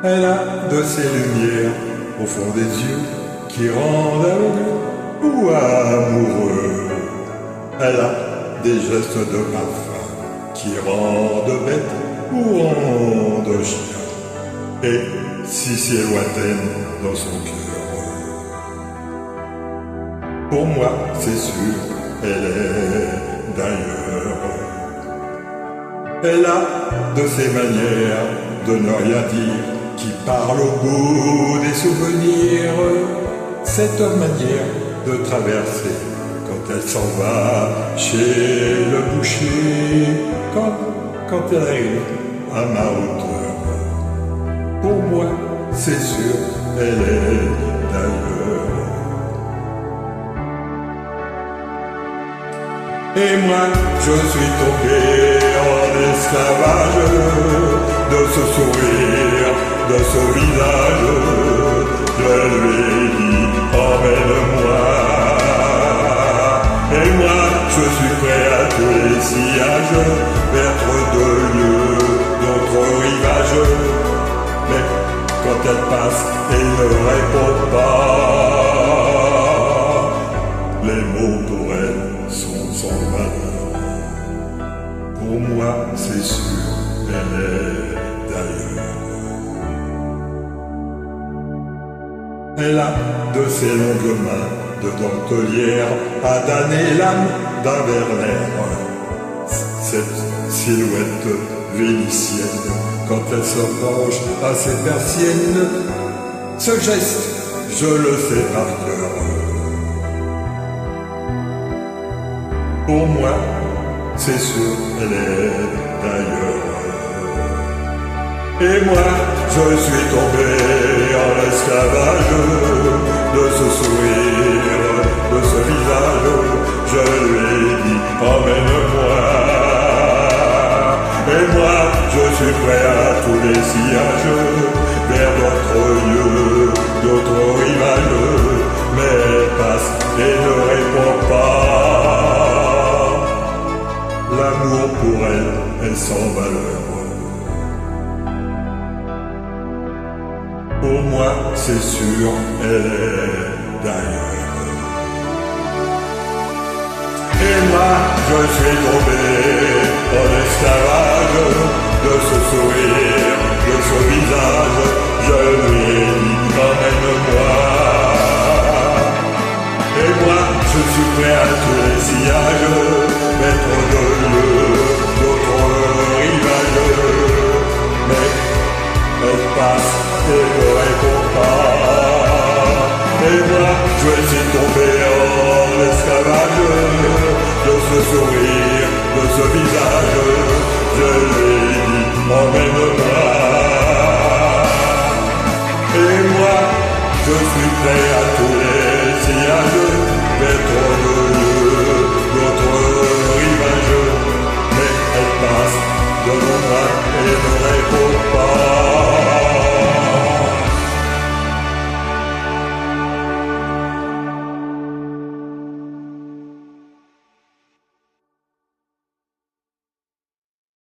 Elle a de ces lumières au fond des yeux qui rendent aveugle ou amoureux. Elle a des gestes de parfum qui rendent bête ou rendent chien. Et si lointaine dans son cœur. Pour moi, c'est sûr, elle est d'ailleurs. Elle a de ces manières de ne rien dire qui parle au bout des souvenirs. Cette manière de traverser quand elle s'en va chez le boucher, quand elle arrive à ma hauteur. Pour moi, c'est sûr, elle est d'ailleurs. Et moi, je suis tombé en esclavage de ce sourire, de ce visage. Je lui ai dit, emmène-moi. Et moi, je suis prêt à tous les sillages, vers d'autres lieux, d'autres rivages. Mais quand elle passe et ne répond pas, les mots pour elle sont sans valeur. Pour moi, c'est sûr, elle est d'ailleurs. Elle a de ses longues mains de dentelière à damner l'âme d'un Werner. Cette silhouette vénitienne, quand elle se penche à ses persiennes, ce geste, je le sais par cœur. Pour moi, c'est sûr, elle est d'ailleurs. Et moi, je suis tombé en esclavage de ce sourire, de ce visage. Je lui ai dit, emmène-moi. Et moi, je suis prêt à tous les sillages, vers d'autres lieux, d'autres rivages. Mais elle passe et ne répond pas. L'amour pour elle est sans valeur. Pour moi, c'est sûr, elle est d'ailleurs. Et moi, je suis tombé en esclavage de ce sourire, de ce visage. Je lui ai dit, emmène-moi. Et moi, je suis prêt à tous les sillages, mettre de lieux, d'autres rivages. Mais elle passe et ne répond pas. Et moi, je suis tombé en esclavage de ce sourire, de ce visage. Je lui ai dit, emmène-moi. Et moi, je suis prêt à tous les sillages, mettre de lieux, d'autres rivages. Mais elle passe devant moi et ne répond pas.